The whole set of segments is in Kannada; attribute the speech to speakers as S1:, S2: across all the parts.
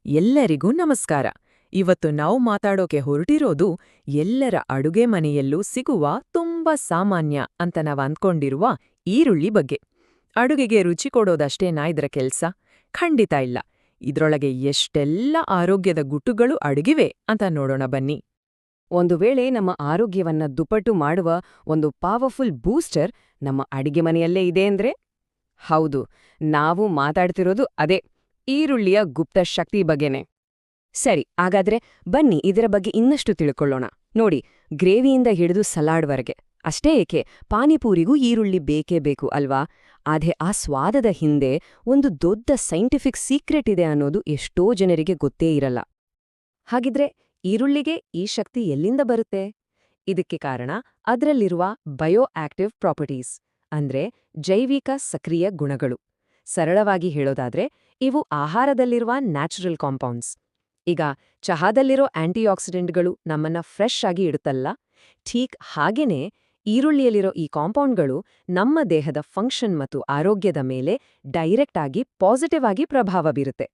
S1: ಎಲ್ಲರಿಗೂ ನಮಸ್ಕಾರ. ಇವತ್ತು ನಾವು ಮಾತಾಡೋಕೆ ಹೊರಟಿರೋದು ಎಲ್ಲರ ಅಡುಗೆ ಮನೆಯಲ್ಲೂ ಸಿಗುವ ತುಂಬಾ ಸಾಮಾನ್ಯ ಅಂತ ನಾವ್ ಅಂದ್ಕೊಂಡಿರುವ ಈರುಳ್ಳಿ ಬಗ್ಗೆ. ಅಡುಗೆಗೆ ರುಚಿ ಕೊಡೋದಷ್ಟೇನಾ ಇದ್ರ ಕೆಲ್ಸ? ಖಂಡಿತ ಇಲ್ಲ. ಇದ್ರೊಳಗೆ ಎಷ್ಟೆಲ್ಲ ಆರೋಗ್ಯದ ಗುಟ್ಟುಗಳು ಅಡಗಿವೆ ಅಂತ ನೋಡೋಣ ಬನ್ನಿ.
S2: ಒಂದು ವೇಳೆ ನಮ್ಮ ಆರೋಗ್ಯವನ್ನ ದುಪ್ಪಟ್ಟು ಮಾಡುವ ಒಂದು ಪವರ್ಫುಲ್ ಬೂಸ್ಟರ್ ನಮ್ಮ ಅಡಿಗೆ ಮನೆಯಲ್ಲೇ ಇದೆ ಅಂದ್ರೆ? ಹೌದು, ನಾವು ಮಾತಾಡ್ತಿರೋದು ಅದೇ ಈರುಳ್ಳಿಯ ಗುಪ್ತ ಶಕ್ತಿ ಬಗ್ಗೆನೆ. ಸರಿ, ಹಾಗಾದ್ರೆ ಬನ್ನಿ ಇದರ ಬಗ್ಗೆ ಇನ್ನಷ್ಟು ತಿಳ್ಕೊಳ್ಳೋಣ. ನೋಡಿ, ಗ್ರೇವಿಯಿಂದ ಹಿಡಿದು ಸಲಾಡ್ವರೆಗೆ ಅಷ್ಟೇ ಏಕೆ, ಪಾನಿಪೂರಿಗೂ ಈರುಳ್ಳಿ ಬೇಕೇ ಬೇಕು ಅಲ್ವಾ? ಆದ್ರೆ ಆ ಸ್ವಾದದ ಹಿಂದೆ ಒಂದು ದೊಡ್ಡ ಸೈಂಟಿಫಿಕ್ ಸೀಕ್ರೆಟ್ ಇದೆ ಅನ್ನೋದು ಎಷ್ಟೋ ಜನರಿಗೆ ಗೊತ್ತೇ ಇರಲ್ಲ. ಹಾಗಿದ್ರೆ ಈರುಳ್ಳಿಗೆ ಈ ಶಕ್ತಿ ಎಲ್ಲಿಂದ ಬರುತ್ತೆ? ಇದಕ್ಕೆ ಕಾರಣ ಅದರಲ್ಲಿರುವ ಬಯೋ ಆಕ್ಟಿವ್ ಪ್ರಾಪರ್ಟೀಸ್, ಅಂದ್ರೆ ಜೈವಿಕ ಸಕ್ರಿಯ ಗುಣಗಳು. ಸರಳವಾಗಿ ಹೇಳೋದಾದ್ರೆ ಇವು ಆಹಾರದಲ್ಲಿರುವ ನ್ಯಾಚುರಲ್ ಕಾಂಪೌಂಡ್ಸ್. ಈಗ ಚಹಾದಲ್ಲಿರೋ ಆಂಟಿಆಕ್ಸಿಡೆಂಟ್ಗಳು ನಮ್ಮನ್ನ ಫ್ರೆಶ್ ಆಗಿ ಇಡುತ್ತಲ್ಲ, ಠೀಕ್ ಹಾಗೇನೆ ಈರುಳ್ಳಿಯಲ್ಲಿರೋ ಈ ಕಾಂಪೌಂಡ್ಗಳು ನಮ್ಮ ದೇಹದ ಫಂಕ್ಷನ್ ಮತ್ತು ಆರೋಗ್ಯದ ಮೇಲೆ ಡೈರೆಕ್ಟ್ ಆಗಿ ಪಾಸಿಟಿವ್ ಆಗಿ ಪ್ರಭಾವ ಬೀರುತ್ತೆ.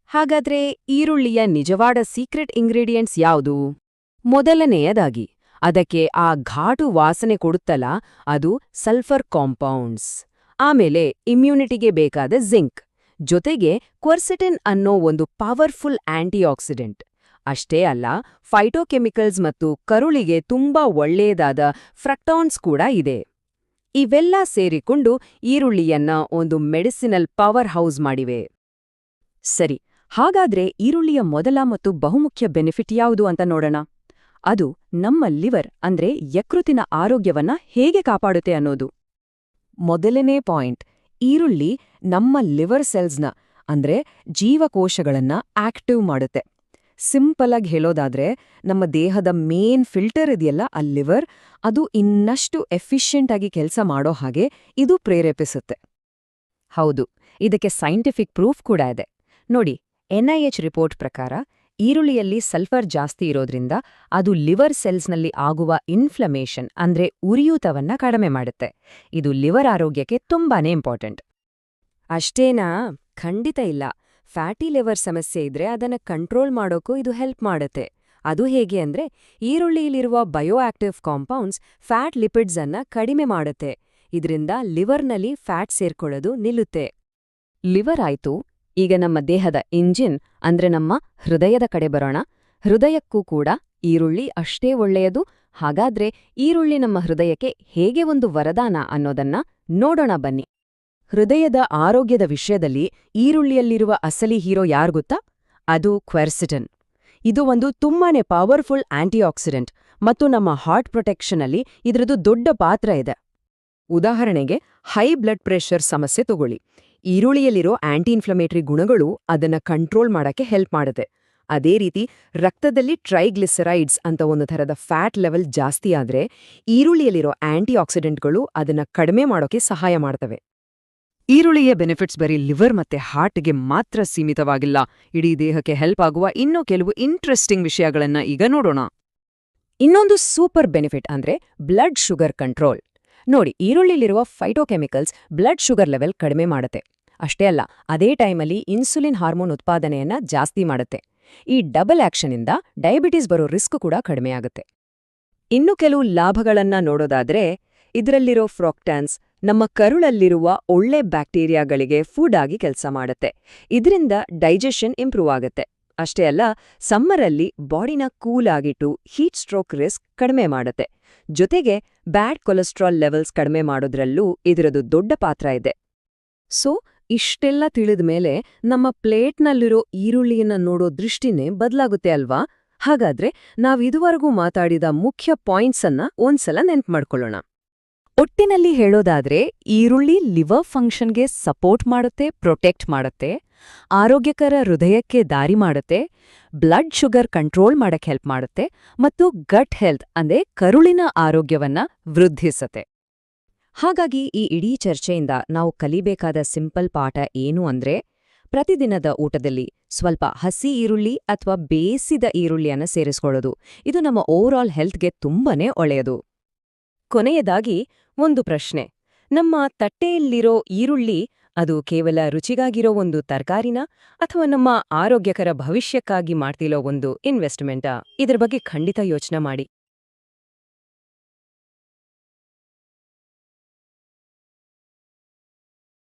S2: ಹಾಗಾದ್ರೆ ಈರುಳ್ಳಿಯ ನಿಜವಾದ ಸೀಕ್ರೆಟ್ ಇಂಗ್ರೀಡಿಯೆಂಟ್ಸ್ ಯಾವುದು? ಮೊದಲನೆಯದಾಗಿ ಅದಕ್ಕೆ ಆ ಘಾಟು ವಾಸನೆ ಕೊಡುತ್ತಲ್ಲ, ಅದು ಸಲ್ಫರ್ ಕಾಂಪೌಂಡ್ಸ್. ಆಮೇಲೆ ಇಮ್ಯುನಿಟಿಗೆ ಬೇಕಾದ ಜಿಂಕ್, ಜೊತೆಗೆ ಕ್ವರ್ಸೆಟಿನ್ ಅನ್ನೋ ಒಂದು ಪವರ್ಫುಲ್ ಆಂಟಿಆಕ್ಸಿಡೆಂಟ್. ಅಷ್ಟೇ ಅಲ್ಲ, ಫೈಟೋಕೆಮಿಕಲ್ಸ್ ಮತ್ತು ಕರುಳಿಗೆ ತುಂಬಾ ಒಳ್ಳೆಯದಾದ ಫ್ರಕ್ಟಾನ್ಸ್ ಕೂಡ ಇದೆ. ಇವೆಲ್ಲ ಸೇರಿಕೊಂಡು ಈರುಳ್ಳಿಯನ್ನ ಒಂದು ಮೆಡಿಸಿನಲ್ ಪವರ್ ಹೌಸ್ ಮಾಡಿವೆ. ಸರಿ, ಹಾಗಾದ್ರೆ ಈರುಳ್ಳಿಯ ಮೊದಲ ಮತ್ತು ಬಹುಮುಖ್ಯ ಬೆನಿಫಿಟ್ ಯಾವುದು ಅಂತ ನೋಡೋಣ. ಅದು ನಮ್ಮ ಲಿವರ್ ಅಂದ್ರೆ ಯಕೃತ್ತಿನ ಆರೋಗ್ಯವನ್ನ ಹೇಗೆ ಕಾಪಾಡುತ್ತೆ ಅನ್ನೋದು. ಮೊದಲನೇ ಪಾಯಿಂಟ್, ಈರುಳ್ಳಿ ನಮ್ಮ ಲಿವರ್ ಸೆಲ್ಸ್ನ ಅಂದ್ರೆ ಜೀವಕೋಶಗಳನ್ನ ಆಕ್ಟಿವ್ ಮಾಡುತ್ತೆ. ಸಿಂಪಲ್ ಆಗಿ ಹೇಳೋದಾದ್ರೆ, ನಮ್ಮ ದೇಹದ ಮೇನ್ ಫಿಲ್ಟರ್ ಇದೆಯಲ್ಲ ಆ ಲಿವರ್, ಅದು ಇನ್ನಷ್ಟು ಎಫಿಷಿಯೆಂಟ್ ಆಗಿ ಕೆಲಸ ಮಾಡೋ ಹಾಗೆ ಇದು ಪ್ರೇರೇಪಿಸುತ್ತೆ. ಹೌದು, ಇದಕ್ಕೆ ಸೈಂಟಿಫಿಕ್ ಪ್ರೂಫ್ ಕೂಡ ಇದೆ. ನೋಡಿ, NIH ರಿಪೋರ್ಟ್ ಪ್ರಕಾರ ಈರುಳ್ಳಿಯಲ್ಲಿ ಸಲ್ಫರ್ ಜಾಸ್ತಿ ಇರೋದ್ರಿಂದ ಅದು ಲಿವರ್ ಸೆಲ್ಸ್ನಲ್ಲಿ ಆಗುವ ಇನ್ಫ್ಲಮೇಷನ್ ಅಂದ್ರೆ ಉರಿಯೂತವನ್ನ ಕಡಿಮೆ ಮಾಡುತ್ತೆ. ಇದು ಲಿವರ್ ಆರೋಗ್ಯಕ್ಕೆ ತುಂಬಾನೇ ಇಂಪಾರ್ಟೆಂಟ್. ಅಷ್ಟೇನಾ? ಖಂಡಿತ ಇಲ್ಲ. ಫ್ಯಾಟಿ ಲಿವರ್ ಸಮಸ್ಯೆ ಇದ್ರೆ ಅದನ್ನ ಕಂಟ್ರೋಲ್ ಮಾಡೋಕ್ಕೂ ಇದು ಹೆಲ್ಪ್ ಮಾಡುತ್ತೆ. ಅದು ಹೇಗೆ ಅಂದ್ರೆ, ಈರುಳ್ಳಿಯಲ್ಲಿರುವ bio active compounds fat lipids ಅನ್ನ ಕಡಿಮೆ ಮಾಡುತ್ತೆ. ಇದರಿಂದ ಲಿವರ್ನಲ್ಲಿ ಫ್ಯಾಟ್ ಸೇರ್ಕೊಳ್ಳೋದು ನಿಲ್ಲುತ್ತೆ. ಲಿವರ್ ಆಯ್ತು. ಈಗ ನಮ್ಮ ದೇಹದ ಇಂಜಿನ್ ಅಂದ್ರೆ ನಮ್ಮ ಹೃದಯದ ಕಡೆ ಬರೋಣ. ಹೃದಯಕ್ಕೂ ಕೂಡ ಈರುಳ್ಳಿ ಅಷ್ಟೇ ಒಳ್ಳೆಯದು. ಹಾಗಾದ್ರೆ ಈರುಳ್ಳಿ ನಮ್ಮ ಹೃದಯಕ್ಕೆ ಹೇಗೆ ಒಂದು ವರದಾನ ಅನ್ನೋದನ್ನ ನೋಡೋಣ ಬನ್ನಿ. ಹೃದಯದ ಆರೋಗ್ಯದ ವಿಷಯದಲ್ಲಿ ಈರುಳ್ಳಿಯಲ್ಲಿರುವ ಅಸಲಿ ಹೀರೋ ಯಾರ್ಗೊತ್ತಾ? ಅದು ಕ್ವೆರ್ಸೆಟಿನ್. ಇದು ಒಂದು ತುಂಬಾನೇ ಪವರ್ಫುಲ್ ಆಂಟಿಆಕ್ಸಿಡೆಂಟ್ ಮತ್ತು ನಮ್ಮ ಹಾರ್ಟ್ ಪ್ರೊಟೆಕ್ಷನಲ್ಲಿ ಇದ್ರದ್ದು ದೊಡ್ಡ ಪಾತ್ರ ಇದೆ. ಉದಾಹರಣೆಗೆ, ಹೈ ಬ್ಲಡ್ ಪ್ರೆಷರ್ ಸಮಸ್ಯೆ ತಗೊಳ್ಳಿ. ಈರುಳ್ಳಿಯಲ್ಲಿರೋ ಆಂಟಿ ಇನ್ಫ್ಲಮೇಟರಿ ಗುಣಗಳು ಅದನ್ನ ಕಂಟ್ರೋಲ್ ಮಾಡಕ್ಕೆ ಹೆಲ್ಪ್ ಮಾಡುತ್ತೆ. ಅದೇ ರೀತಿ ರಕ್ತದಲ್ಲಿ ಟ್ರೈಗ್ಲಿಸರೈಡ್ಸ್ ಅಂತ ಒಂದು ಥರದ ಫ್ಯಾಟ್ ಲೆವೆಲ್ ಜಾಸ್ತಿ ಆದ್ರೆ ಈರುಳ್ಳಿಯಲ್ಲಿರೋ ಆಂಟಿಆಕ್ಸಿಡೆಂಟ್ಗಳು ಅದನ್ನ ಕಡಿಮೆ ಮಾಡೋಕೆ ಸಹಾಯ ಮಾಡ್ತವೆ. ಈರುಳ್ಳಿಯ ಬೆನಿಫಿಟ್ಸ್ ಬರೀ ಲಿವರ್ ಮತ್ತೆ ಹಾರ್ಟ್ಗೆ ಮಾತ್ರ ಸೀಮಿತವಾಗಿಲ್ಲ. ಇಡೀ ದೇಹಕ್ಕೆ ಹೆಲ್ಪ್ ಆಗುವ ಇನ್ನೂ ಕೆಲವು ಇಂಟ್ರೆಸ್ಟಿಂಗ್ ವಿಷಯಗಳನ್ನ ಈಗ ನೋಡೋಣ. ಇನ್ನೊಂದು ಸೂಪರ್ ಬೆನಿಫಿಟ್ ಅಂದ್ರೆ ಬ್ಲಡ್ ಶುಗರ್ ಕಂಟ್ರೋಲ್. ನೋಡಿ, ಈರುಳ್ಳಿಲಿರುವ ಫೈಟೋಕೆಮಿಕಲ್ಸ್ ಬ್ಲಡ್ ಶುಗರ್ ಲೆವೆಲ್ ಕಡಿಮೆ ಮಾಡುತ್ತೆ. ಅಷ್ಟೇ ಅಲ್ಲ, ಅದೇ ಟೈಮಲ್ಲಿ ಇನ್ಸುಲಿನ್ ಹಾರ್ಮೋನ್ ಉತ್ಪಾದನೆಯನ್ನ ಜಾಸ್ತಿ ಮಾಡುತ್ತೆ. ಈ ಡಬಲ್ ಆಕ್ಷನ್ನಿಂದ ಡಯಾಬಿಟಿಸ್ ಬರೋ ರಿಸ್ಕ್ ಕೂಡ ಕಡಿಮೆಯಾಗುತ್ತೆ. ಇನ್ನು ಕೆಲವು ಲಾಭಗಳನ್ನ ನೋಡೋದಾದ್ರೆ, ಇದರಲ್ಲಿರೋ ಫ್ರಾಕ್ಟಾನ್ಸ್ ನಮ್ಮ ಕರುಳಲ್ಲಿರುವ ಒಳ್ಳೆ ಬ್ಯಾಕ್ಟೀರಿಯಾಗಳಿಗೆ ಫುಡ್ ಆಗಿ ಕೆಲಸ ಮಾಡುತ್ತೆ. ಇದರಿಂದ ಡೈಜೆಷನ್ ಇಂಪ್ರೂವ್ ಆಗುತ್ತೆ. ಅಷ್ಟೇ ಅಲ್ಲ, ಸಮ್ಮರಲ್ಲಿ ಬಾಡಿನ ಕೂಲ್ ಆಗಿಟ್ಟು ಹೀಟ್ ಸ್ಟ್ರೋಕ್ ರಿಸ್ಕ್ ಕಡಿಮೆ ಮಾಡುತ್ತೆ. ಜೊತೆಗೆ ಬ್ಯಾಡ್ ಕೊಲೆಸ್ಟ್ರಾಲ್ ಲೆವೆಲ್ಸ್ ಕಡಿಮೆ ಮಾಡೋದ್ರಲ್ಲೂ ಇದರದು ದೊಡ್ಡ ಪಾತ್ರ ಇದೆ. ಸೊ ಇಷ್ಟೆಲ್ಲ ತಿಳಿದ್ಮೇಲೆ ನಮ್ಮ ಪ್ಲೇಟ್ನಲ್ಲಿರೋ ಈರುಳ್ಳಿಯನ್ನ ನೋಡೋ ದೃಷ್ಟಿನೇ ಬದಲಾಗುತ್ತೆ ಅಲ್ವಾ? ಹಾಗಾದ್ರೆ ನಾವಿದುವರೆಗೂ ಮಾತಾಡಿದ ಮುಖ್ಯ ಪಾಯಿಂಟ್ಸ್ ಅನ್ನ ಒಂದ್ಸಲ ನೆನ್ಪು ಮಾಡ್ಕೊಳ್ಳೋಣ. ಒಟ್ಟಿನಲ್ಲಿ ಹೇಳೋದಾದ್ರೆ, ಈರುಳ್ಳಿ ಲಿವರ್ ಫಂಕ್ಷನ್ಗೆ ಸಪೋರ್ಟ್ ಮಾಡುತ್ತೆ, ಪ್ರೊಟೆಕ್ಟ್ ಮಾಡುತ್ತೆ, ಆರೋಗ್ಯಕರ ಹೃದಯಕ್ಕೆ ದಾರಿ ಮಾಡುತ್ತೆ, ಬ್ಲಡ್ ಶುಗರ್ ಕಂಟ್ರೋಲ್ ಮಾಡಕ್ಕೆ ಹೆಲ್ಪ್ ಮಾಡುತ್ತೆ ಮತ್ತು ಗಟ್ ಹೆಲ್ತ್ ಅಂದ್ರೆ ಕರುಳಿನ ಆರೋಗ್ಯವನ್ನ ವೃದ್ಧಿಸುತ್ತೆ. ಹಾಗಾಗಿ ಈ ಇಡೀ ಚರ್ಚೆಯಿಂದ ನಾವು ಕಲಿಬೇಕಾದ ಸಿಂಪಲ್ ಪಾಠ ಏನು ಅಂದ್ರೆ, ಪ್ರತಿದಿನದ ಊಟದಲ್ಲಿ ಸ್ವಲ್ಪ ಹಸಿ ಈರುಳ್ಳಿ ಅಥವಾ ಬೇಯಿಸಿದ ಈರುಳ್ಳಿಯನ್ನ ಸೇರಿಸ್ಕೊಳ್ಳೋದು. ಇದು ನಮ್ಮ ಓವರಾಲ್ ಹೆಲ್ತ್ಗೆ ತುಂಬಾನೇ ಒಳ್ಳೆಯದು. ಕೊನೆಯದಾಗಿ ಒಂದು ಪ್ರಶ್ನೆ. ನಮ್ಮ ತಟ್ಟೆಯಲ್ಲಿರೋ ಈರುಳ್ಳಿ ಅದು ಕೇವಲ ರುಚಿಗಾಗಿರೋ ಒಂದು ತರಕಾರಿನಾ ಅಥವಾ ನಮ್ಮ ಆರೋಗ್ಯಕರ ಭವಿಷ್ಯಕ್ಕಾಗಿ ಮಾಡ್ತಿರೋ ಒಂದು ಇನ್ವೆಸ್ಟ್ಮೆಂಟಾ? ಇದ್ರ ಬಗ್ಗೆ ಖಂಡಿತ ಯೋಚನೆ ಮಾಡಿ.